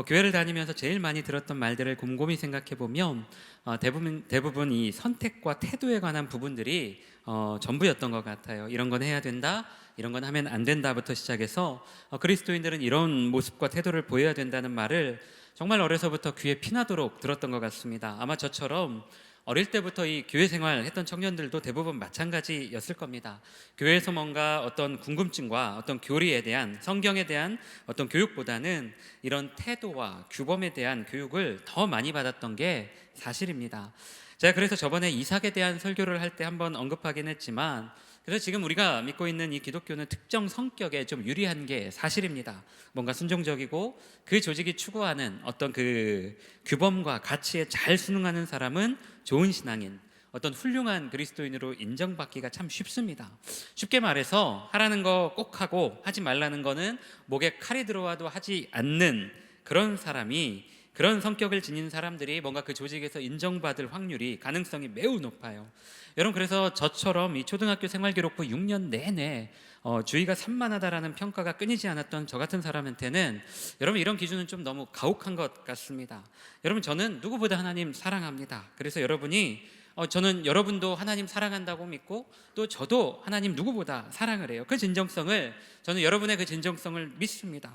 교회를 다니면서 제일 많이 들었던 말들을 곰곰이 생각해 보면 대부분 이 선택과 태도에 관한 부분들이 전부였던 것 같아요. 이런 건 해야 된다, 이런 건 하면 안 된다부터 시작해서 그리스도인들은 이런 모습과 태도를 보여야 된다는 말을 정말 어려서부터 귀에 피나도록 들었던 것 같습니다. 아마 저처럼 어릴 때부터 이 교회 생활 했던 청년들도 대부분 마찬가지였을 겁니다. 교회에서 뭔가 어떤 궁금증과 어떤 교리에 대한, 성경에 대한 어떤 교육보다는 이런 태도와 규범에 대한 교육을 더 많이 받았던 게 사실입니다. 제가 그래서 저번에 이삭에 대한 설교를 할 때 한번 언급하긴 했지만, 그래서 지금 우리가 믿고 있는 이 기독교는 특정 성격에 좀 유리한 게 사실입니다. 뭔가 순종적이고 그 조직이 추구하는 어떤 그 규범과 가치에 잘 순응하는 사람은 좋은 신앙인, 어떤 훌륭한 그리스도인으로 인정받기가 참 쉽습니다. 쉽게 말해서 하라는 거 꼭 하고 하지 말라는 거는 목에 칼이 들어와도 하지 않는 그런 사람이, 그런 성격을 지닌 사람들이 뭔가 그 조직에서 인정받을 확률이, 가능성이 매우 높아요. 여러분, 그래서 저처럼 이 초등학교 생활기록부 6년 내내 주의가 산만하다라는 평가가 끊이지 않았던 저 같은 사람한테는 여러분, 이런 기준은 좀 너무 가혹한 것 같습니다. 여러분, 저는 누구보다 하나님 사랑합니다. 그래서 저는 여러분도 하나님 사랑한다고 믿고, 또 저도 하나님 누구보다 사랑을 해요. 그 진정성을, 저는 여러분의 그 진정성을 믿습니다.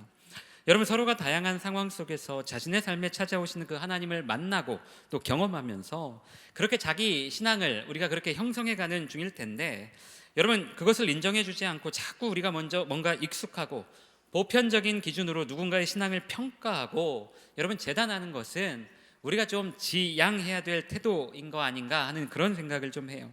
여러분, 서로가 다양한 상황 속에서 자신의 삶에 찾아오시는 그 하나님을 만나고 또 경험하면서 그렇게 자기 신앙을 우리가 그렇게 형성해가는 중일 텐데, 여러분, 그것을 인정해 주지 않고 자꾸 우리가 먼저 뭔가 익숙하고 보편적인 기준으로 누군가의 신앙을 평가하고 여러분 재단하는 것은 우리가 좀 지양해야 될 태도인 거 아닌가 하는 그런 생각을 좀 해요.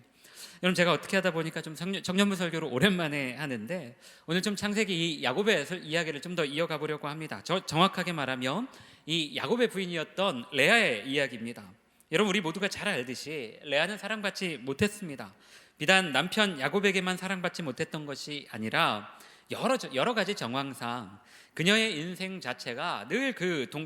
여러분, 제가 어떻게 하다 보니까 좀 청년부 설교를 오랜만에 하는데, 오늘 좀 창세기 이 야곱의 이야기를 좀 더 이어가 보려고 합니다. 정확하게 말하면 이 야곱의 부인이었던 레아의 이야기입니다. 여러분, 우리 모두가 잘 알듯이 레아는 사랑받지 못했습니다. 비단 남편 야곱에게만 사랑받지 못했던 것이 아니라 여러 가지 정황상 그녀의 인생 자체가 늘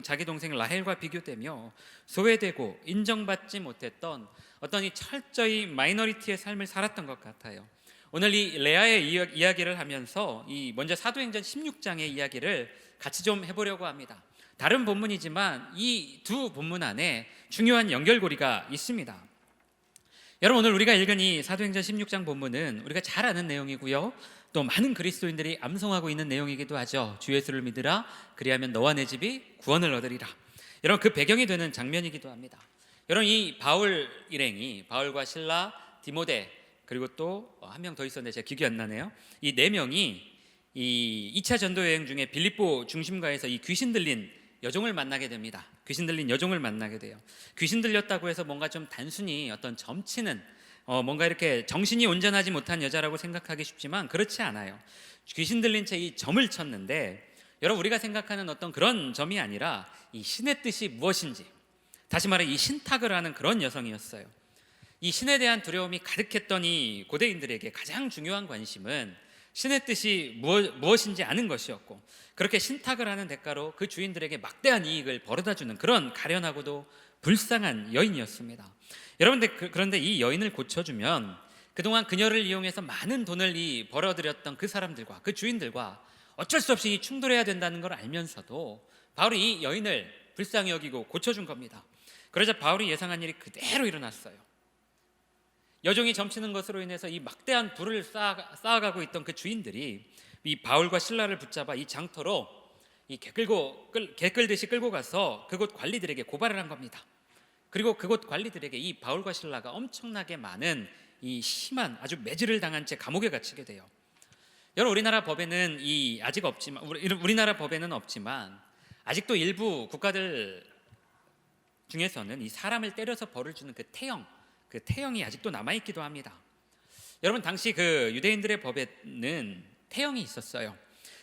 자기 동생 라헬과 비교되며 소외되고 인정받지 못했던 어떤 이 철저히 마이너리티의 삶을 살았던 것 같아요. 오늘 이 레아의 이야기를 하면서 먼저 사도행전 16장의 이야기를 같이 좀 해보려고 합니다. 다른 본문이지만 이 두 본문 안에 중요한 연결고리가 있습니다. 여러분, 오늘 우리가 읽은 이 사도행전 16장 본문은 우리가 잘 아는 내용이고요, 또 많은 그리스도인들이 암송하고 있는 내용이기도 하죠. 주 예수를 믿으라, 그리하면 너와 내 집이 구원을 얻으리라. 여러분, 그 배경이 되는 장면이기도 합니다. 여러분, 이 바울 일행이, 바울과 실라, 디모데, 그리고 또 한 명 더 있었는데 제가 기억이 안 나네요. 이 네 명이 이 2차 전도 여행 중에 빌립보 중심가에서 이 귀신 들린 여종을 만나게 됩니다. 귀신 들린 여종을 만나게 돼요. 귀신 들렸다고 해서 뭔가 좀 단순히 어떤 점치는, 뭔가 이렇게 정신이 온전하지 못한 여자라고 생각하기 쉽지만 그렇지 않아요. 귀신 들린 채 이 점을 쳤는데, 여러분, 우리가 생각하는 어떤 그런 점이 아니라 이 신의 뜻이 무엇인지, 다시 말해 이 신탁을 하는 그런 여성이었어요. 이 신에 대한 두려움이 가득했던 이 고대인들에게 가장 중요한 관심은 신의 뜻이 무엇인지 아는 것이었고, 그렇게 신탁을 하는 대가로 그 주인들에게 막대한 이익을 벌어다주는 그런 가련하고도 불쌍한 여인이었습니다. 여러분들, 그런데 이 여인을 고쳐주면 그동안 그녀를 이용해서 많은 돈을 벌어들였던 그 사람들과 그 주인들과 어쩔 수 없이 충돌해야 된다는 걸 알면서도 바울이 이 여인을 불쌍히 여기고 고쳐준 겁니다. 그러자 바울이 예상한 일이 그대로 일어났어요. 여종이 점치는 것으로 인해서 이 막대한 부를 쌓아가고 있던 그 주인들이 이 바울과 실라를 붙잡아 이 장터로 개 끌듯이 끌고 가서 그곳 관리들에게 고발을 한 겁니다. 그리고 그곳 관리들에게 이 바울과 실라가 엄청나게 많은 이 심한 아주 매질을 당한 채 감옥에 갇히게 돼요. 여러분, 우리나라 법에는 없지만 아직도 일부 국가들 중에서는 이 사람을 때려서 벌을 주는 그 태형이 아직도 남아있기도 합니다. 여러분, 당시 그 유대인들의 법에는 태형이 있었어요.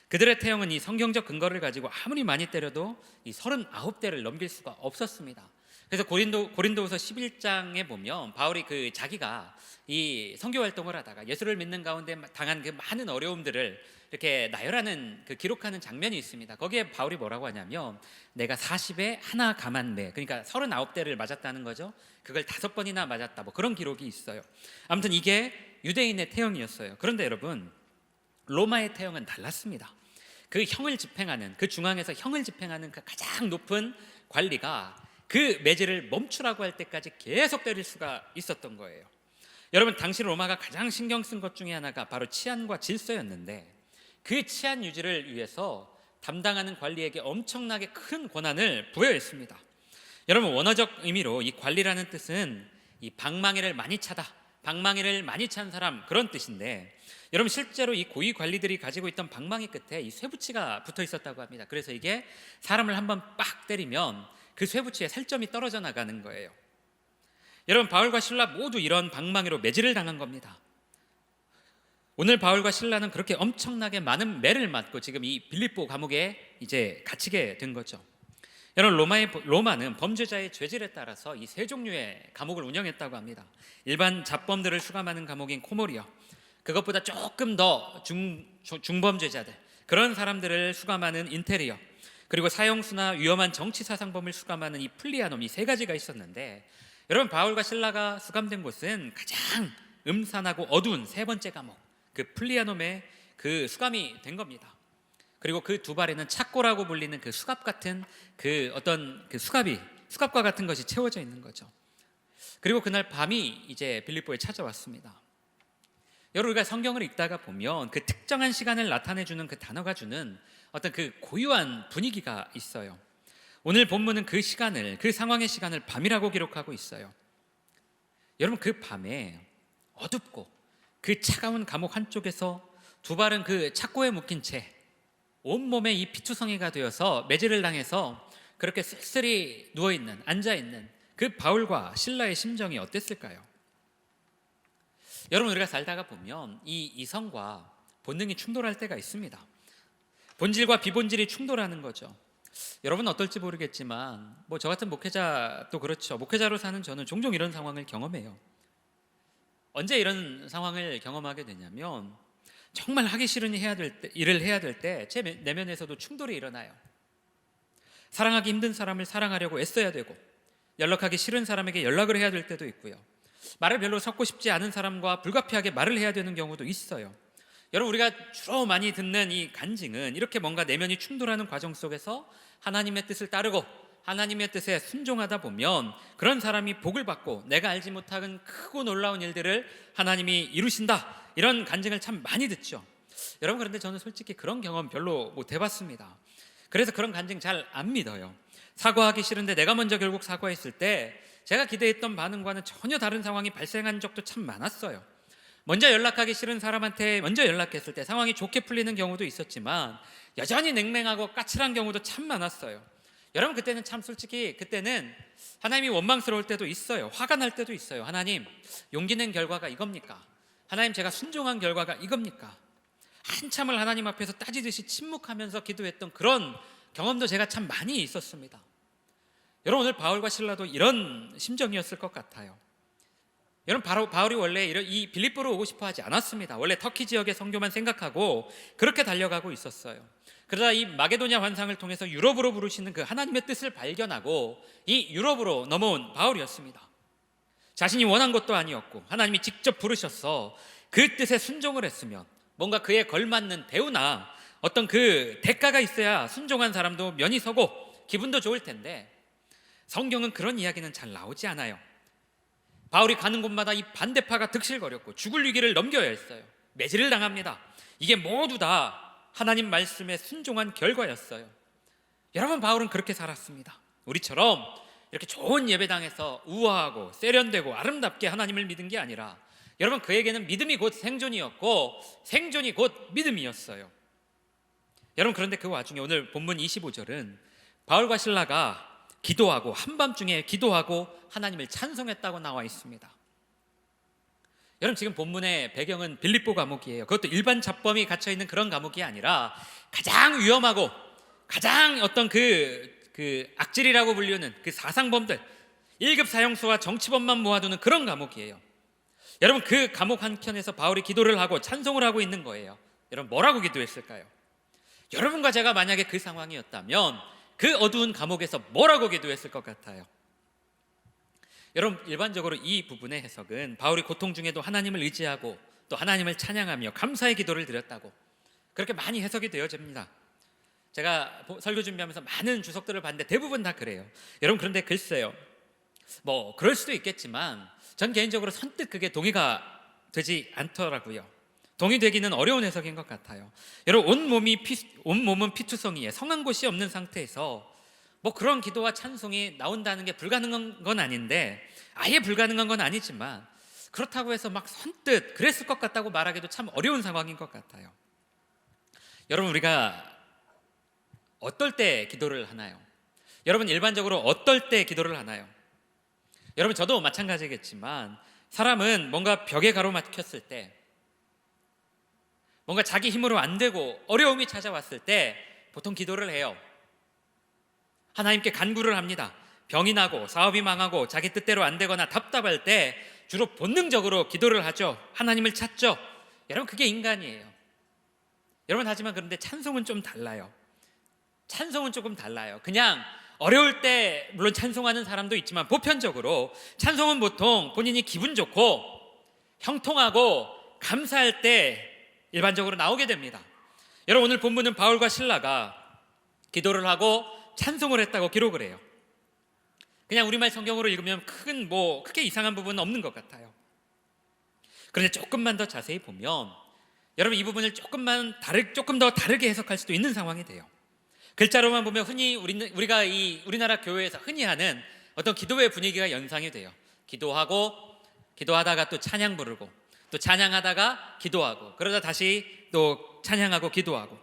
그들의 태형은 이 성경적 근거를 가지고 아무리 많이 때려도 이 39대를 넘길 수가 없었습니다. 그래서 고린도후서 11장에 보면 바울이 자기가 이 선교 활동을 하다가 예수를 믿는 가운데 당한 그 많은 어려움들을 이렇게 나열하는, 기록하는 장면이 있습니다. 거기에 바울이 뭐라고 하냐면, 내가 40에 하나 감한 매, 그러니까 39대를 맞았다는 거죠. 그걸 5번이나 맞았다, 뭐 그런 기록이 있어요. 아무튼 이게 유대인의 태형이었어요. 그런데 여러분, 로마의 태형은 달랐습니다. 그 형을 집행하는, 그 중앙에서 형을 집행하는 그 가장 높은 관리가 그 매질을 멈추라고 할 때까지 계속 때릴 수가 있었던 거예요. 여러분, 당시 로마가 가장 신경 쓴 것 중에 하나가 바로 치안과 질서였는데, 그 치안 유지를 위해서 담당하는 관리에게 엄청나게 큰 권한을 부여했습니다. 여러분, 원어적 의미로 이 관리라는 뜻은 이 방망이를 많이 차다, 방망이를 많이 찬 사람, 그런 뜻인데, 여러분 실제로 이 고위 관리들이 가지고 있던 방망이 끝에 이 쇠붙이가 붙어 있었다고 합니다. 그래서 이게 사람을 한번 빡 때리면 그 쇠붙이에 살점이 떨어져 나가는 거예요. 여러분, 바울과 실라 모두 이런 방망이로 매질을 당한 겁니다. 오늘 바울과 실라는 그렇게 엄청나게 많은 매를 맞고 지금 이 빌립보 감옥에 이제 갇히게 된 거죠. 여러분, 로마는 범죄자의 죄질에 따라서 이 세 종류의 감옥을 운영했다고 합니다. 일반 잡범들을 수감하는 감옥인 코모리어, 그것보다 조금 더 중범죄자들, 그런 사람들을 수감하는 인테리어, 그리고 사형수나 위험한 정치 사상범을 수감하는 이 플리아놈, 이 세 가지가 있었는데, 여러분 바울과 실라가 수감된 곳은 가장 음산하고 어두운 세 번째 감옥, 그 플리아놈에 그 수감이 된 겁니다. 그리고 그 두 발에는 착고라고 불리는 그 수갑 같은 그 어떤 그 수갑과 같은 것이 채워져 있는 거죠. 그리고 그날 밤이 이제 빌립보에 찾아왔습니다. 여러분, 우리가 성경을 읽다가 보면 그 특정한 시간을 나타내주는 그 단어가 주는 어떤 그 고유한 분위기가 있어요. 오늘 본문은 그 시간을, 그 상황의 시간을 밤이라고 기록하고 있어요. 여러분, 그 밤에 어둡고 그 차가운 감옥 한쪽에서 두 발은 그 착고에 묶인 채 온몸에 이 피투성이가 되어서 매질을 당해서 그렇게 쓸쓸히 누워있는, 앉아있는 그 바울과 실라의 심정이 어땠을까요? 여러분, 우리가 살다가 보면 이 이성과 본능이 충돌할 때가 있습니다. 본질과 비본질이 충돌하는 거죠. 여러분 어떨지 모르겠지만 저 같은 목회자도 그렇죠. 목회자로 사는 저는 종종 이런 상황을 경험해요. 언제 이런 상황을 경험하게 되냐면, 정말 하기 싫은 일을 해야 될 때 제 내면에서도 충돌이 일어나요. 사랑하기 힘든 사람을 사랑하려고 애써야 되고, 연락하기 싫은 사람에게 연락을 해야 될 때도 있고요. 말을 별로 섞고 싶지 않은 사람과 불가피하게 말을 해야 되는 경우도 있어요. 여러분, 우리가 주로 많이 듣는 이 간증은 이렇게 뭔가 내면이 충돌하는 과정 속에서 하나님의 뜻을 따르고 하나님의 뜻에 순종하다 보면 그런 사람이 복을 받고 내가 알지 못하는 크고 놀라운 일들을 하나님이 이루신다, 이런 간증을 참 많이 듣죠. 여러분, 그런데 저는 솔직히 그런 경험 별로 못 해봤습니다. 그래서 그런 간증 잘 안 믿어요. 사과하기 싫은데 내가 먼저 결국 사과했을 때 제가 기대했던 반응과는 전혀 다른 상황이 발생한 적도 참 많았어요. 먼저 연락하기 싫은 사람한테 먼저 연락했을 때 상황이 좋게 풀리는 경우도 있었지만 여전히 냉랭하고 까칠한 경우도 참 많았어요. 여러분, 그때는 참 솔직히 그때는 하나님이 원망스러울 때도 있어요. 화가 날 때도 있어요. 하나님, 용기 낸 결과가 이겁니까? 하나님, 제가 순종한 결과가 이겁니까? 한참을 하나님 앞에서 따지듯이 침묵하면서 기도했던 그런 경험도 제가 참 많이 있었습니다. 여러분, 오늘 바울과 실라도 이런 심정이었을 것 같아요. 여러분, 바울이 원래 이 빌립보로 오고 싶어 하지 않았습니다. 원래 터키 지역의 선교만 생각하고 그렇게 달려가고 있었어요. 그러다 이 마게도냐 환상을 통해서 유럽으로 부르시는 그 하나님의 뜻을 발견하고 이 유럽으로 넘어온 바울이었습니다. 자신이 원한 것도 아니었고 하나님이 직접 부르셔서 그 뜻에 순종을 했으면 뭔가 그에 걸맞는 대우나 어떤 그 대가가 있어야 순종한 사람도 면이 서고 기분도 좋을 텐데, 성경은 그런 이야기는 잘 나오지 않아요. 바울이 가는 곳마다 이 반대파가 득실거렸고 죽을 위기를 넘겨야 했어요. 매질을 당합니다. 이게 모두 다 하나님 말씀에 순종한 결과였어요. 여러분, 바울은 그렇게 살았습니다. 우리처럼 이렇게 좋은 예배당에서 우아하고 세련되고 아름답게 하나님을 믿은 게 아니라, 여러분, 그에게는 믿음이 곧 생존이었고 생존이 곧 믿음이었어요. 여러분, 그런데 그 와중에 오늘 본문 25절은 바울과 실라가 기도하고 한밤중에 기도하고 하나님을 찬송했다고 나와 있습니다. 여러분, 지금 본문의 배경은 빌립보 감옥이에요. 그것도 일반 잡범이 갇혀있는 그런 감옥이 아니라 가장 위험하고 가장 어떤 그 악질이라고 불리는 그 사상범들, 1급 사형수와 정치범만 모아두는 그런 감옥이에요. 여러분, 그 감옥 한켠에서 바울이 기도를 하고 찬송을 하고 있는 거예요. 여러분, 뭐라고 기도했을까요? 여러분과 제가 만약에 그 상황이었다면 그 어두운 감옥에서 뭐라고 기도했을 것 같아요? 여러분, 일반적으로 이 부분의 해석은 바울이 고통 중에도 하나님을 의지하고 또 하나님을 찬양하며 감사의 기도를 드렸다고 그렇게 많이 해석이 되어집니다. 제가 설교 준비하면서 많은 주석들을 봤는데 대부분 다 그래요. 여러분, 그런데 글쎄요, 뭐 그럴 수도 있겠지만 전 개인적으로 선뜻 그게 동의가 되지 않더라고요. 동의되기는 어려운 해석인 것 같아요. 여러분, 온몸은 피투성이에 성한 곳이 없는 상태에서 뭐 그런 기도와 찬송이 나온다는 게 불가능한 건 아닌데, 아예 불가능한 건 아니지만 그렇다고 해서 막 선뜻 그랬을 것 같다고 말하기도 참 어려운 상황인 것 같아요. 여러분, 우리가 어떨 때 기도를 하나요? 여러분, 일반적으로 어떨 때 기도를 하나요? 여러분, 저도 마찬가지겠지만 사람은 뭔가 벽에 가로막혔을 때, 뭔가 자기 힘으로 안 되고 어려움이 찾아왔을 때 보통 기도를 해요. 하나님께 간구를 합니다. 병이 나고 사업이 망하고 자기 뜻대로 안 되거나 답답할 때 주로 본능적으로 기도를 하죠. 하나님을 찾죠. 여러분, 그게 인간이에요. 여러분, 하지만 그런데 찬송은 좀 달라요. 찬송은 조금 달라요. 그냥 어려울 때 물론 찬송하는 사람도 있지만 보편적으로 찬송은 보통 본인이 기분 좋고 형통하고 감사할 때 일반적으로 나오게 됩니다. 여러분, 오늘 본문은 바울과 실라가 기도를 하고 찬송을 했다고 기록을 해요. 그냥 우리말 성경으로 읽으면 크게 이상한 부분은 없는 것 같아요. 그런데 조금만 더 자세히 보면 여러분, 이 부분을 조금 더 다르게 해석할 수도 있는 상황이 돼요. 글자로만 보면 흔히 우리가 우리나라 교회에서 흔히 하는 어떤 기도의 분위기가 연상이 돼요. 기도하다가 또 찬양 부르고, 또 찬양하다가 기도하고, 그러다 다시 또 찬양하고 기도하고,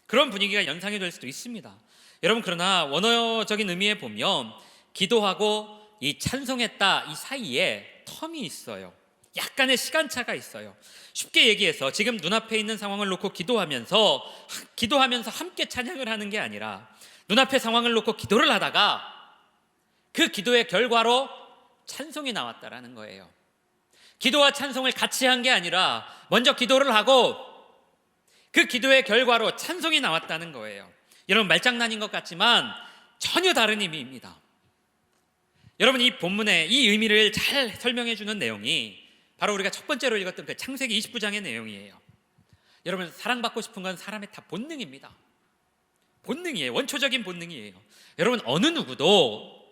그런 분위기가 연상이 될 수도 있습니다. 여러분, 그러나 원어적인 의미에 보면 기도하고 이 찬송했다 이 사이에 텀이 있어요. 약간의 시간차가 있어요. 쉽게 얘기해서 지금 눈앞에 있는 상황을 놓고 기도하면서 함께 찬양을 하는 게 아니라 눈앞의 상황을 놓고 기도를 하다가 그 기도의 결과로 찬송이 나왔다라는 거예요. 기도와 찬송을 같이 한 게 아니라 먼저 기도를 하고 그 기도의 결과로 찬송이 나왔다는 거예요. 여러분, 말장난인 것 같지만 전혀 다른 의미입니다. 여러분, 이 본문의 이 의미를 잘 설명해 주는 내용이 바로 우리가 첫 번째로 읽었던 그 창세기 29장의 내용이에요. 여러분, 사랑받고 싶은 건 사람의 다 본능입니다. 본능이에요. 원초적인 본능이에요. 여러분, 어느 누구도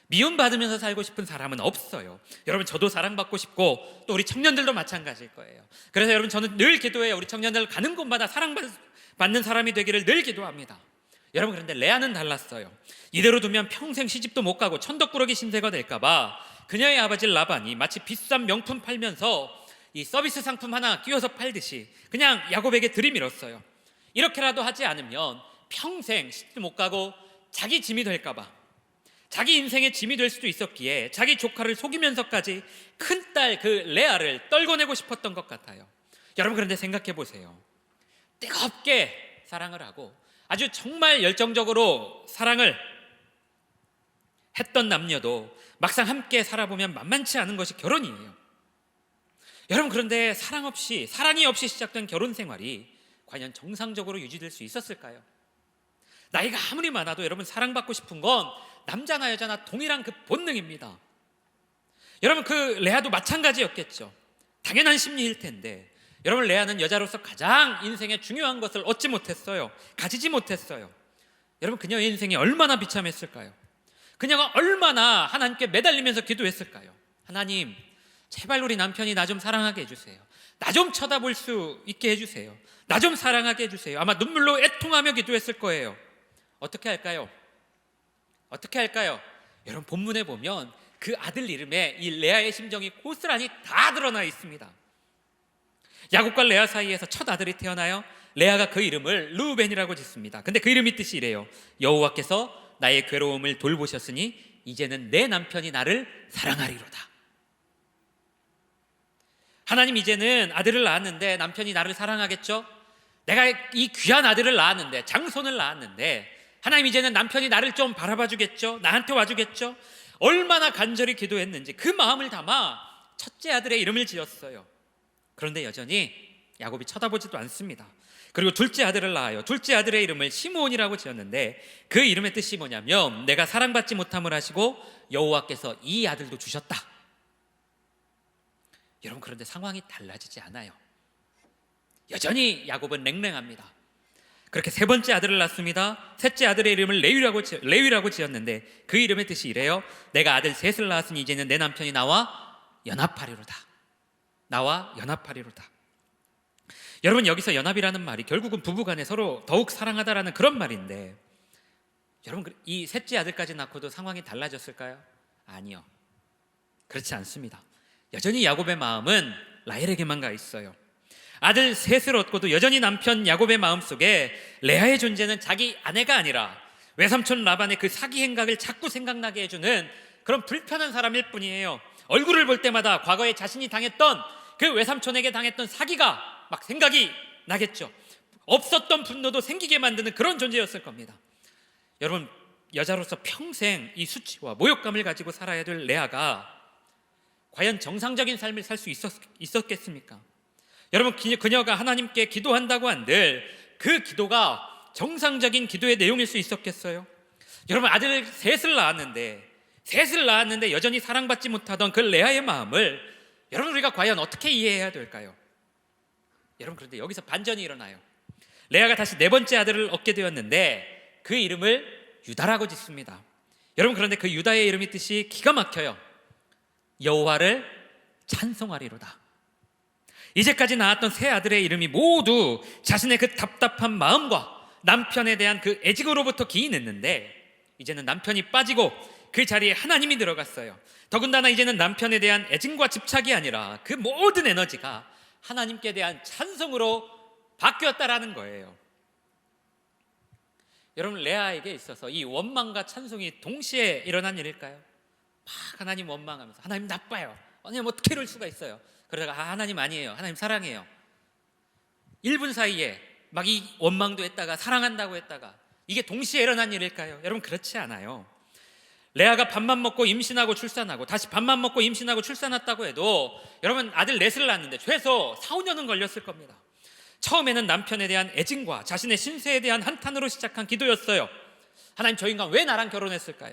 미움받으면서 살고 싶은 사람은 없어요. 여러분, 저도 사랑받고 싶고 또 우리 청년들도 마찬가지일 거예요. 그래서 여러분, 저는 늘 기도해요. 우리 청년들 가는 곳마다 사랑받는 사람이 되기를 늘 기도합니다. 여러분, 그런데 레아는 달랐어요. 이대로 두면 평생 시집도 못 가고 천덕꾸러기 신세가 될까봐 그녀의 아버지 라반이 마치 비싼 명품 팔면서 이 서비스 상품 하나 끼워서 팔듯이 그냥 야곱에게 들이밀었어요. 이렇게라도 하지 않으면 평생 시집 못 가고 자기 짐이 될까봐, 자기 인생의 짐이 될 수도 있었기에 자기 조카를 속이면서까지 큰딸 그 레아를 떨궈내고 싶었던 것 같아요. 여러분, 그런데 생각해 보세요. 뜨겁게 사랑을 하고 아주 정말 열정적으로 사랑을 했던 남녀도 막상 함께 살아보면 만만치 않은 것이 결혼이에요. 여러분, 그런데 사랑이 없이 시작된 결혼 생활이 과연 정상적으로 유지될 수 있었을까요? 나이가 아무리 많아도 여러분, 사랑받고 싶은 건 남자나 여자나 동일한 그 본능입니다. 여러분, 그 레아도 마찬가지였겠죠. 당연한 심리일 텐데 여러분, 레아는 여자로서 가장 인생의 중요한 것을 얻지 못했어요. 가지지 못했어요. 여러분, 그녀의 인생이 얼마나 비참했을까요? 그녀가 얼마나 하나님께 매달리면서 기도했을까요? 하나님, 제발 우리 남편이 나 좀 사랑하게 해주세요. 나 좀 쳐다볼 수 있게 해주세요. 나 좀 사랑하게 해주세요. 아마 눈물로 애통하며 기도했을 거예요. 어떻게 할까요? 여러분, 본문에 보면 그 아들 이름에 이 레아의 심정이 고스란히 다 드러나 있습니다. 야곱과 레아 사이에서 첫 아들이 태어나요. 레아가 그 이름을 르우벤이라고 짓습니다. 근데 그 이름이 뜻이 이래요. 여호와께서 나의 괴로움을 돌보셨으니 이제는 내 남편이 나를 사랑하리로다. 하나님, 이제는 아들을 낳았는데 남편이 나를 사랑하겠죠? 내가 이 귀한 아들을 낳았는데, 장손을 낳았는데 하나님, 이제는 남편이 나를 좀 바라봐 주겠죠? 나한테 와주겠죠? 얼마나 간절히 기도했는지 그 마음을 담아 첫째 아들의 이름을 지었어요. 그런데 여전히 야곱이 쳐다보지도 않습니다. 그리고 둘째 아들을 낳아요. 둘째 아들의 이름을 시므온이라고 지었는데 그 이름의 뜻이 뭐냐면 내가 사랑받지 못함을 하시고 여호와께서 이 아들도 주셨다. 여러분, 그런데 상황이 달라지지 않아요. 여전히 야곱은 냉랭합니다. 그렇게 세 번째 아들을 낳습니다. 셋째 아들의 이름을 레위라고 지었는데 그 이름의 뜻이 이래요. 내가 아들 셋을 낳았으니 이제는 내 남편이 나와 연합하리로다. 나와 연합하리로다. 여러분, 여기서 연합이라는 말이 결국은 부부간에 서로 더욱 사랑하다라는 그런 말인데, 여러분, 이 셋째 아들까지 낳고도 상황이 달라졌을까요? 아니요, 그렇지 않습니다. 여전히 야곱의 마음은 라헬에게만 가 있어요. 아들 셋을 얻고도 여전히 남편 야곱의 마음속에 레아의 존재는 자기 아내가 아니라 외삼촌 라반의 그 사기 행각을 자꾸 생각나게 해주는 그런 불편한 사람일 뿐이에요. 얼굴을 볼 때마다 과거에 자신이 당했던 그 외삼촌에게 당했던 사기가 막 생각이 나겠죠. 없었던 분노도 생기게 만드는 그런 존재였을 겁니다. 여러분, 여자로서 평생 이 수치와 모욕감을 가지고 살아야 될 레아가 과연 정상적인 삶을 살 수 있었겠습니까? 여러분, 그녀가 하나님께 기도한다고 한들 그 기도가 정상적인 기도의 내용일 수 있었겠어요? 여러분, 아들 셋을 낳았는데 여전히 사랑받지 못하던 그 레아의 마음을 여러분, 우리가 과연 어떻게 이해해야 될까요? 여러분, 그런데 여기서 반전이 일어나요. 레아가 다시 네 번째 아들을 얻게 되었는데 그 이름을 유다라고 짓습니다. 여러분, 그런데 그 유다의 이름의 뜻이 기가 막혀요. 여호와를 찬송하리로다. 이제까지 낳았던 세 아들의 이름이 모두 자신의 그 답답한 마음과 남편에 대한 그 애직으로부터 기인했는데, 이제는 남편이 빠지고 그 자리에 하나님이 들어갔어요. 더군다나 이제는 남편에 대한 애증과 집착이 아니라 그 모든 에너지가 하나님께 대한 찬송으로 바뀌었다라는 거예요. 여러분, 레아에게 있어서 이 원망과 찬송이 동시에 일어난 일일까요? 막 하나님 원망하면서 하나님 나빠요, 하나님 어떻게 이럴 수가 있어요. 그러다가 하나님 아니에요, 하나님 사랑해요. 1분 사이에 막 이 원망도 했다가 사랑한다고 했다가, 이게 동시에 일어난 일일까요? 여러분, 그렇지 않아요. 레아가 밥만 먹고 임신하고 출산하고 다시 밥만 먹고 임신하고 출산했다고 해도 여러분, 아들 넷을 낳았는데 최소 4-5년은 걸렸을 겁니다. 처음에는 남편에 대한 애증과 자신의 신세에 대한 한탄으로 시작한 기도였어요. 하나님, 저 인간 왜 나랑 결혼했을까요?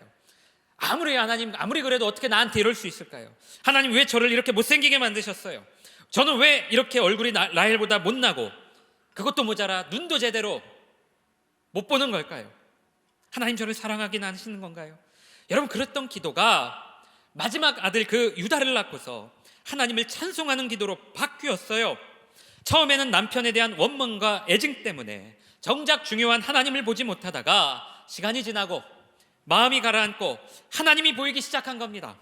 하나님 아무리 그래도 어떻게 나한테 이럴 수 있을까요? 하나님, 왜 저를 이렇게 못생기게 만드셨어요? 저는 왜 이렇게 얼굴이 라헬보다 못나고 그것도 모자라 눈도 제대로 못 보는 걸까요? 하나님, 저를 사랑하긴 하시는 건가요? 여러분, 그랬던 기도가 마지막 아들 그 유다를 낳고서 하나님을 찬송하는 기도로 바뀌었어요. 처음에는 남편에 대한 원망과 애증 때문에 정작 중요한 하나님을 보지 못하다가 시간이 지나고 마음이 가라앉고 하나님이 보이기 시작한 겁니다.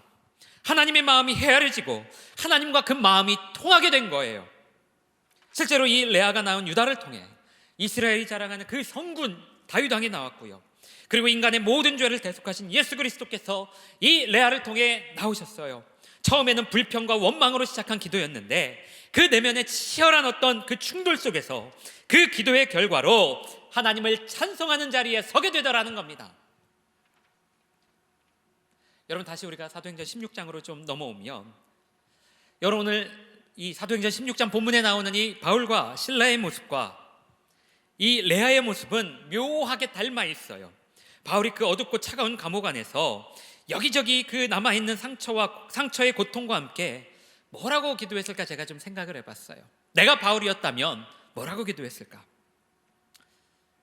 하나님의 마음이 헤아려지고 하나님과 그 마음이 통하게 된 거예요. 실제로 이 레아가 낳은 유다를 통해 이스라엘이 자랑하는 그 성군 다윗 왕이 나왔고요. 그리고 인간의 모든 죄를 대속하신 예수 그리스도께서 이 레아를 통해 나오셨어요. 처음에는 불평과 원망으로 시작한 기도였는데 그 내면의 치열한 어떤 그 충돌 속에서 그 기도의 결과로 하나님을 찬송하는 자리에 서게 되더라는 겁니다. 여러분, 다시 우리가 사도행전 16장으로 좀 넘어오면, 여러분, 오늘 이 사도행전 16장 본문에 나오는 이 바울과 실라의 모습과 이 레아의 모습은 묘하게 닮아 있어요. 바울이 그 어둡고 차가운 감옥 안에서 여기저기 그 남아있는 상처의 고통과 함께 뭐라고 기도했을까 제가 좀 생각을 해봤어요. 내가 바울이었다면 뭐라고 기도했을까?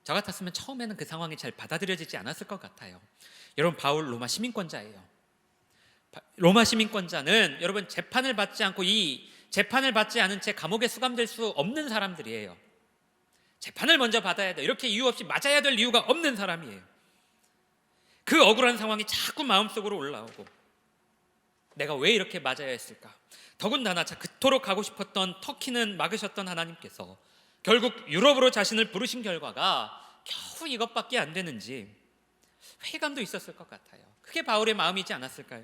저 같았으면 처음에는 그 상황이 잘 받아들여지지 않았을 것 같아요. 여러분, 바울 로마 시민권자예요. 로마 시민권자는 여러분, 재판을 받지 않고 이 재판을 받지 않은 채 감옥에 수감될 수 없는 사람들이에요. 재판을 먼저 받아야 돼, 이렇게 이유 없이 맞아야 될 이유가 없는 사람이에요. 그 억울한 상황이 자꾸 마음속으로 올라오고 내가 왜 이렇게 맞아야 했을까? 더군다나 그토록 가고 싶었던 터키는 막으셨던 하나님께서 결국 유럽으로 자신을 부르신 결과가 겨우 이것밖에 안 되는지 회의감도 있었을 것 같아요. 그게 바울의 마음이지 않았을까요?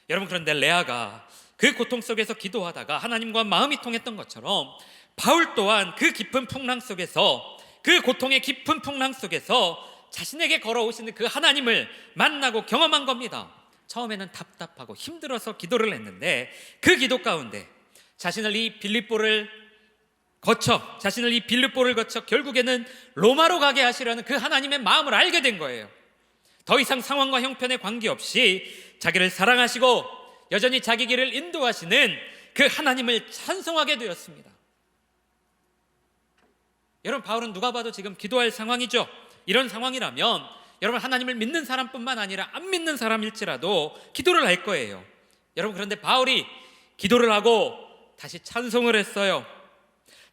여러분, 그런데 레아가 그 고통 속에서 기도하다가 하나님과 마음이 통했던 것처럼 바울 또한 그 깊은 풍랑 속에서, 그 고통의 깊은 풍랑 속에서 자신에게 걸어오시는 그 하나님을 만나고 경험한 겁니다. 처음에는 답답하고 힘들어서 기도를 했는데 그 기도 가운데 자신을 이 빌립보를 거쳐 결국에는 로마로 가게 하시려는 그 하나님의 마음을 알게 된 거예요. 더 이상 상황과 형편에 관계없이 자기를 사랑하시고 여전히 자기 길을 인도하시는 그 하나님을 찬송하게 되었습니다. 여러분, 바울은 누가 봐도 지금 기도할 상황이죠. 이런 상황이라면 여러분, 하나님을 믿는 사람뿐만 아니라 안 믿는 사람일지라도 기도를 할 거예요. 여러분, 그런데 바울이 기도를 하고 다시 찬송을 했어요.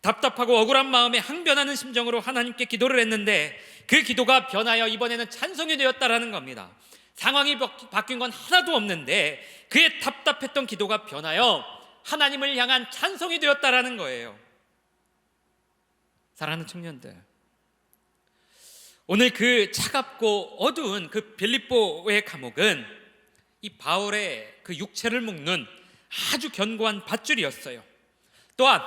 답답하고 억울한 마음에 항변하는 심정으로 하나님께 기도를 했는데 그 기도가 변하여 이번에는 찬송이 되었다라는 겁니다. 상황이 바뀐 건 하나도 없는데 그의 답답했던 기도가 변하여 하나님을 향한 찬송이 되었다라는 거예요. 사랑하는 청년들, 오늘 그 차갑고 어두운 그 빌립보의 감옥은 이 바울의 그 육체를 묶는 아주 견고한 밧줄이었어요. 또한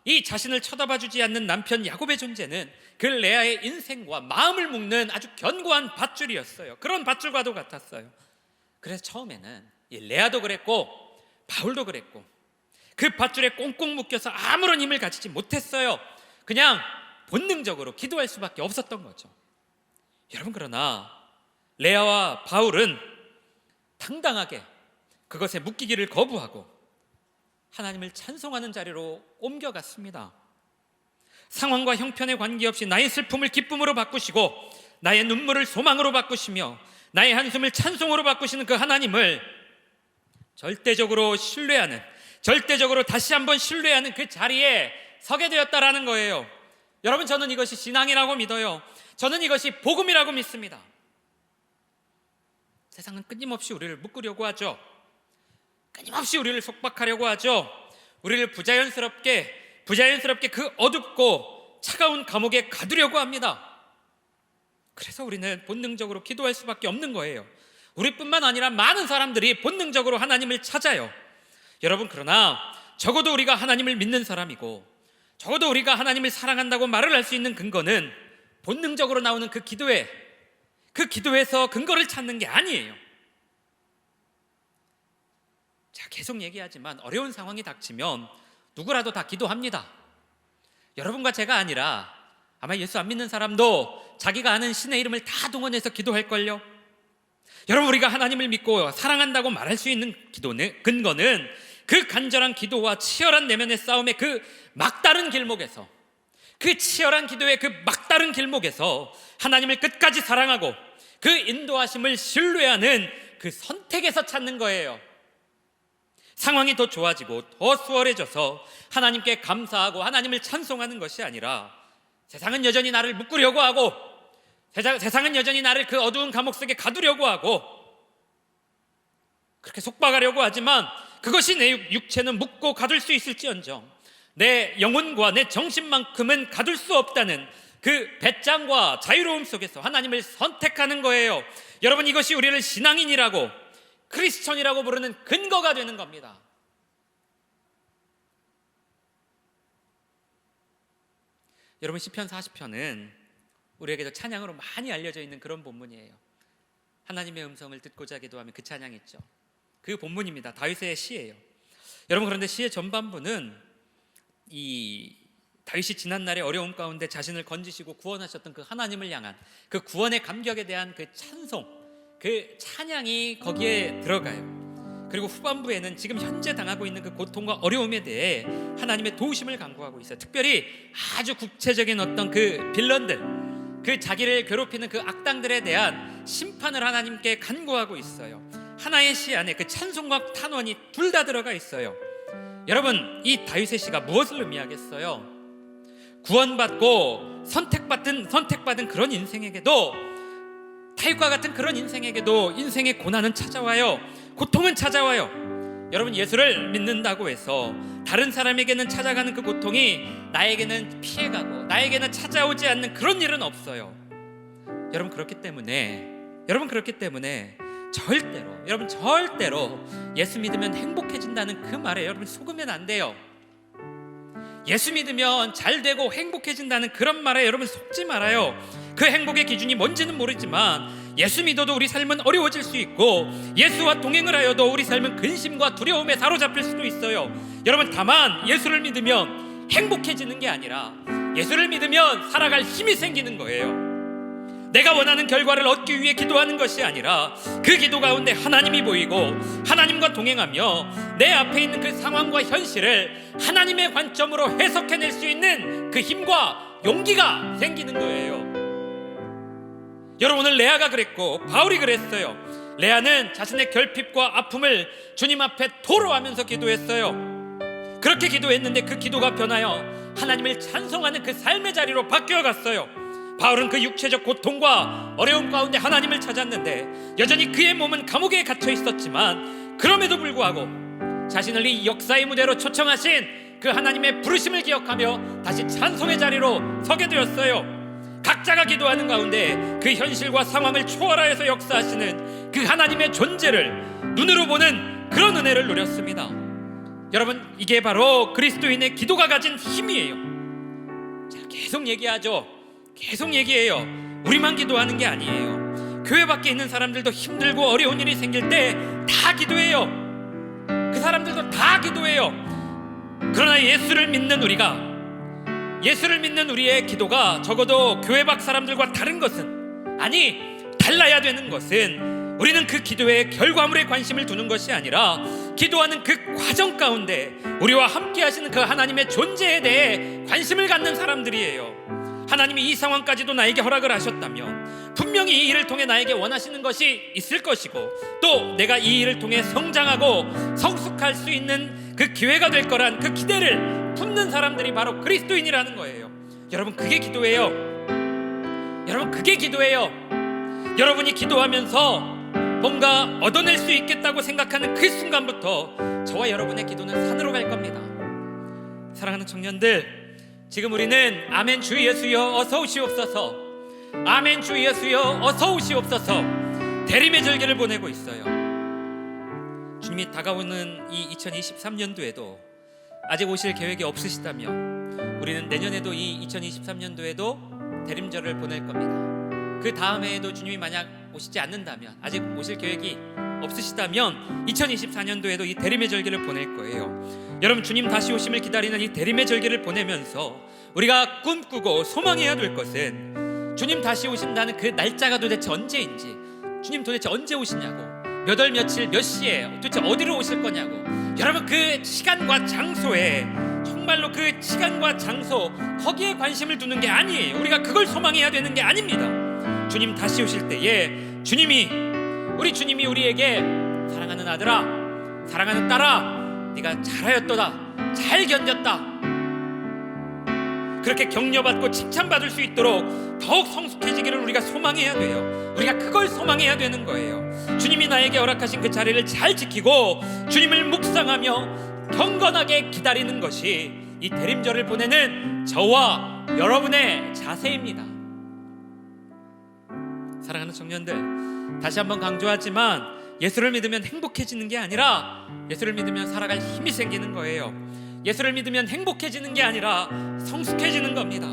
이 자신을 쳐다봐주지 않는 남편 야곱의 존재는 그 레아의 인생과 마음을 묶는 아주 견고한 밧줄이었어요. 그런 밧줄과도 같았어요. 그래서 처음에는 이 레아도 그랬고 바울도 그랬고 그 밧줄에 꽁꽁 묶여서 아무런 힘을 가지지 못했어요. 그냥 본능적으로 기도할 수밖에 없었던 거죠. 여러분, 그러나 레아와 바울은 당당하게 그것에 묶이기를 거부하고 하나님을 찬송하는 자리로 옮겨갔습니다. 상황과 형편에 관계없이 나의 슬픔을 기쁨으로 바꾸시고 나의 눈물을 소망으로 바꾸시며 나의 한숨을 찬송으로 바꾸시는 그 하나님을 절대적으로 신뢰하는, 절대적으로 다시 한번 신뢰하는 그 자리에 서게 되었다라는 거예요. 여러분, 저는 이것이 신앙이라고 믿어요. 저는 이것이 복음이라고 믿습니다. 세상은 끊임없이 우리를 묶으려고 하죠. 끊임없이 우리를 속박하려고 하죠. 우리를 부자연스럽게 그 어둡고 차가운 감옥에 가두려고 합니다. 그래서 우리는 본능적으로 기도할 수밖에 없는 거예요. 우리뿐만 아니라 많은 사람들이 본능적으로 하나님을 찾아요. 여러분, 그러나 적어도 우리가 하나님을 믿는 사람이고 적어도 우리가 하나님을 사랑한다고 말을 할 수 있는 근거는 본능적으로 나오는 그 기도에서 근거를 찾는 게 아니에요. 제가 계속 얘기하지만 어려운 상황이 닥치면 누구라도 다 기도합니다. 여러분과 제가 아니라 아마 예수 안 믿는 사람도 자기가 아는 신의 이름을 다 동원해서 기도할걸요. 여러분, 우리가 하나님을 믿고 사랑한다고 말할 수 있는 근거는 그 간절한 기도와 치열한 내면의 싸움의 그 막다른 길목에서, 그 치열한 기도의 그 막다른 길목에서 하나님을 끝까지 사랑하고 그 인도하심을 신뢰하는 그 선택에서 찾는 거예요. 상황이 더 좋아지고 더 수월해져서 하나님께 감사하고 하나님을 찬송하는 것이 아니라 세상은 여전히 나를 묶으려고 하고 세상은 여전히 나를 그 어두운 감옥 속에 가두려고 하고 그렇게 속박하려고 하지만 그것이 내 육체는 묶고 가둘 수 있을지언정 내 영혼과 내 정신만큼은 가둘 수 없다는 그 배짱과 자유로움 속에서 하나님을 선택하는 거예요. 여러분, 이것이 우리를 신앙인이라고, 크리스천이라고 부르는 근거가 되는 겁니다. 여러분, 시편 40편은 우리에게도 찬양으로 많이 알려져 있는 그런 본문이에요. 하나님의 음성을 듣고자 기도하면 그 찬양 있죠. 그 본문입니다. 다윗의 시예요. 여러분, 그런데 시의 전반부는 이 다윗이 지난날의 어려움 가운데 자신을 건지시고 구원하셨던 그 하나님을 향한 그 구원의 감격에 대한 그 찬송, 그 찬양이 거기에 들어가요. 그리고 후반부에는 지금 현재 당하고 있는 그 고통과 어려움에 대해 하나님의 도우심을 간구하고 있어요. 특별히 아주 구체적인 어떤 그 빌런들, 그 자기를 괴롭히는 그 악당들에 대한 심판을 하나님께 간구하고 있어요. 하나의 시 안에 그 찬송과 탄원이 둘 다 들어가 있어요. 여러분, 이 다윗의 시가 무엇을 의미하겠어요? 구원받고 선택받은 그런 인생에게도, 다윗과 같은 그런 인생에게도 인생의 고난은 찾아와요. 고통은 찾아와요. 여러분, 예수를 믿는다고 해서 다른 사람에게는 찾아가는 그 고통이 나에게는 피해가고 나에게는 찾아오지 않는 그런 일은 없어요. 여러분, 그렇기 때문에 절대로 예수 믿으면 행복해진다는 그 말에 여러분 속으면 안 돼요. 예수 믿으면 잘 되고 행복해진다는 그런 말에 여러분 속지 말아요. 그 행복의 기준이 뭔지는 모르지만 예수 믿어도 우리 삶은 어려워질 수 있고 예수와 동행을 하여도 우리 삶은 근심과 두려움에 사로잡힐 수도 있어요. 여러분, 다만 예수를 믿으면 행복해지는 게 아니라 예수를 믿으면 살아갈 힘이 생기는 거예요. 내가 원하는 결과를 얻기 위해 기도하는 것이 아니라 그 기도 가운데 하나님이 보이고 하나님과 동행하며 내 앞에 있는 그 상황과 현실을 하나님의 관점으로 해석해낼 수 있는 그 힘과 용기가 생기는 거예요. 여러분, 오늘 레아가 그랬고 바울이 그랬어요. 레아는 자신의 결핍과 아픔을 주님 앞에 토로하면서 기도했어요. 그렇게 기도했는데 그 기도가 변하여 하나님을 찬송하는 그 삶의 자리로 바뀌어갔어요. 바울은 그 육체적 고통과 어려움 가운데 하나님을 찾았는데 여전히 그의 몸은 감옥에 갇혀 있었지만 그럼에도 불구하고 자신을 이 역사의 무대로 초청하신 그 하나님의 부르심을 기억하며 다시 찬송의 자리로 서게 되었어요. 각자가 기도하는 가운데 그 현실과 상황을 초월하여서 역사하시는 그 하나님의 존재를 눈으로 보는 그런 은혜를 누렸습니다. 여러분, 이게 바로 그리스도인의 기도가 가진 힘이에요. 자, 계속 얘기하죠. 계속 얘기해요. 우리만 기도하는 게 아니에요. 교회 밖에 있는 사람들도 힘들고 어려운 일이 생길 때 다 기도해요. 그 사람들도 다 기도해요. 그러나 예수를 믿는 우리의 기도가 적어도 교회 밖 사람들과 다른 것은, 아니 달라야 되는 것은, 우리는 그 기도의 결과물에 관심을 두는 것이 아니라 기도하는 그 과정 가운데 우리와 함께 하시는 그 하나님의 존재에 대해 관심을 갖는 사람들이에요. 하나님이 이 상황까지도 나에게 허락을 하셨다면 분명히 이 일을 통해 나에게 원하시는 것이 있을 것이고, 또 내가 이 일을 통해 성장하고 성숙할 수 있는 그 기회가 될 거란 그 기대를 품는 사람들이 바로 그리스도인이라는 거예요. 여러분, 그게 기도예요. 여러분, 그게 기도예요. 여러분이 기도하면서 뭔가 얻어낼 수 있겠다고 생각하는 그 순간부터 저와 여러분의 기도는 산으로 갈 겁니다. 사랑하는 청년들, 지금 우리는 아멘 주 예수여 어서 오시옵소서, 아멘 주 예수여 어서 오시옵소서 대림의 절기를 보내고 있어요. 주님이 다가오는 이 2023년도에도 아직 오실 계획이 없으시다면 우리는 내년에도 이 2023년도에도 대림절을 보낼 겁니다. 그 다음 해에도 주님이 만약 오시지 않는다면, 아직 오실 계획이 없으시다면 2024년도에도 이 대림의 절기를 보낼 거예요. 여러분, 주님 다시 오심을 기다리는 이 대림의 절기를 보내면서 우리가 꿈꾸고 소망해야 될 것은, 주님 다시 오신다는 그 날짜가 도대체 언제인지, 주님 도대체 언제 오시냐고, 몇 월 며칠 몇 시에 도대체 어디로 오실 거냐고. 여러분, 그 시간과 장소에, 정말로 그 시간과 장소, 거기에 관심을 두는 게 아니에요. 우리가 그걸 소망해야 되는 게 아닙니다. 주님 다시 오실 때에 우리 주님이 우리에게 사랑하는 아들아, 사랑하는 딸아, 네가 잘하였도다, 잘 견뎠다, 그렇게 격려받고 칭찬받을 수 있도록 더욱 성숙해지기를 우리가 소망해야 돼요. 우리가 그걸 소망해야 되는 거예요. 주님이 나에게 허락하신 그 자리를 잘 지키고 주님을 묵상하며 경건하게 기다리는 것이 이 대림절을 보내는 저와 여러분의 자세입니다. 사랑하는 청년들, 다시 한번 강조하지만 예수를 믿으면 행복해지는 게 아니라 예수를 믿으면 살아갈 힘이 생기는 거예요. 예수를 믿으면 행복해지는 게 아니라 성숙해지는 겁니다.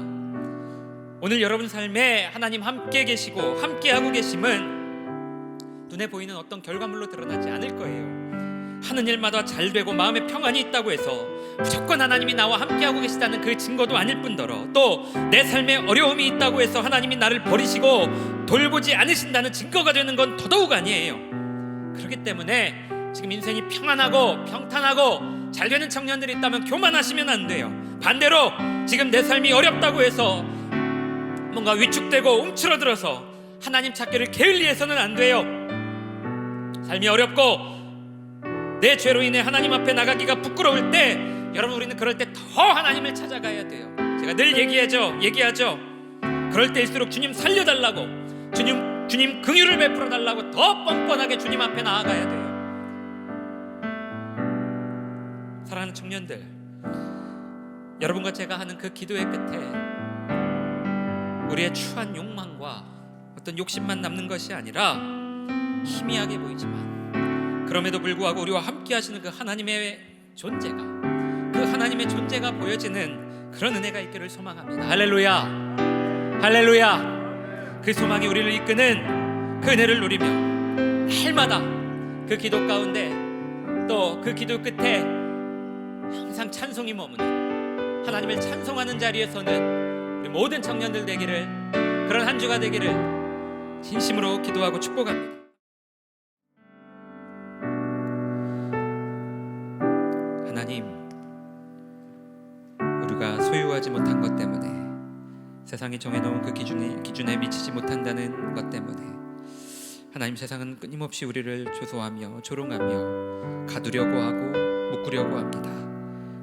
오늘 여러분 삶에 하나님 함께 계시고 함께하고 계심은 눈에 보이는 어떤 결과물로 드러나지 않을 거예요. 하는 일마다 잘 되고 마음에 평안이 있다고 해서 무조건 하나님이 나와 함께하고 계시다는 그 증거도 아닐 뿐더러, 또 내 삶에 어려움이 있다고 해서 하나님이 나를 버리시고 돌보지 않으신다는 증거가 되는 건 더더욱 아니에요. 그렇기 때문에 지금 인생이 평안하고 평탄하고 잘 되는 청년들이 있다면 교만하시면 안 돼요. 반대로 지금 내 삶이 어렵다고 해서 뭔가 위축되고 움츠러들어서 하나님 찾기를 게을리해서는 안 돼요. 삶이 어렵고 내 죄로 인해 하나님 앞에 나가기가 부끄러울 때, 여러분, 우리는 그럴 때 더 하나님을 찾아가야 돼요. 제가 늘 얘기하죠. 그럴 때일수록 주님 살려달라고, 주님 긍휼을 베풀어 달라고 더 뻔뻔하게 주님 앞에 나아가야 돼요. 사랑하는 청년들, 여러분과 제가 하는 그 기도의 끝에 우리의 추한 욕망과 어떤 욕심만 남는 것이 아니라 희미하게 보이지만 그럼에도 불구하고 우리와 함께 하시는 그 하나님의 존재가, 그 하나님의 존재가 보여지는 그런 은혜가 있기를 소망합니다. 할렐루야, 할렐루야. 그 소망이 우리를 이끄는 그 은혜를 누리며 날마다 그 기도 가운데, 또 그 기도 끝에 항상 찬송이 머무는, 하나님을 찬송하는 자리에 서는 우리 모든 청년들 되기를, 그런 한 주가 되기를 진심으로 기도하고 축복합니다. 하나님, 우리가 소유하지 못한 것 때문에 세상이 정해놓은 그 기준에 미치지 못한다는 것 때문에 하나님, 세상은 끊임없이 우리를 조소하며 조롱하며 가두려고 하고 묶으려고 합니다.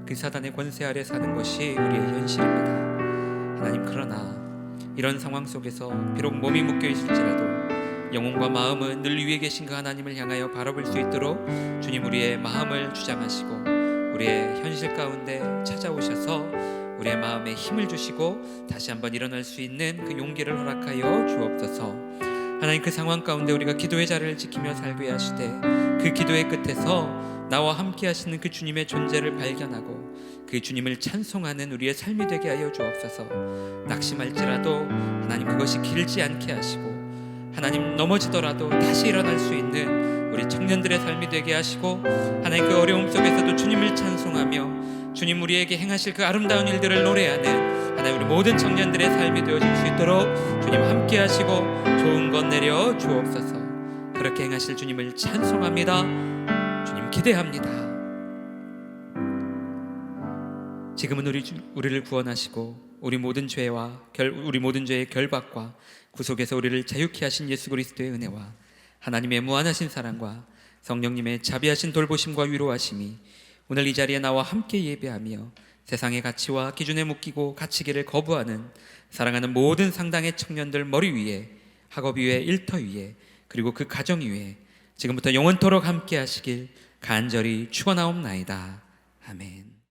그 사단의 권세 아래 사는 것이 우리의 현실입니다. 하나님, 그러나 이런 상황 속에서 비록 몸이 묶여 있을지라도 영혼과 마음은 늘 위에 계신 그 하나님을 향하여 바라볼 수 있도록 주님, 우리의 마음을 주장하시고 우리의 현실 가운데 찾아오셔서 우리의 마음에 힘을 주시고 다시 한번 일어날 수 있는 그 용기를 허락하여 주옵소서. 하나님, 그 상황 가운데 우리가 기도의 자리를 지키며 살게 하시되 그 기도의 끝에서 나와 함께 하시는 그 주님의 존재를 발견하고 그 주님을 찬송하는 우리의 삶이 되게 하여 주옵소서. 낙심할지라도 하나님, 그것이 길지 않게 하시고 하나님, 넘어지더라도 다시 일어날 수 있는 우리 청년들의 삶이 되게 하시고 하나님, 그 어려움 속에서도 주님을 찬송하며 주님 우리에게 행하실 그 아름다운 일들을 노래하는 하나님, 우리 모든 청년들의 삶이 되어질 수 있도록 주님 함께 하시고 좋은 것 내려 주옵소서. 그렇게 행하실 주님을 찬송합니다. 주님 기대합니다. 지금은 우리를 구원하시고 우리 모든 죄의 결박과 구속에서 우리를 자유케 하신 예수 그리스도의 은혜와 하나님의 무한하신 사랑과 성령님의 자비하신 돌보심과 위로하심이 오늘 이 자리에 나와 함께 예배하며 세상의 가치와 기준에 묶이고 갇히기를 거부하는 사랑하는 모든 상당의 청년들 머리 위에, 학업 위에, 일터 위에, 그리고 그 가정 위에 지금부터 영원토록 함께 하시길 간절히 축원하옵나이다. 아멘.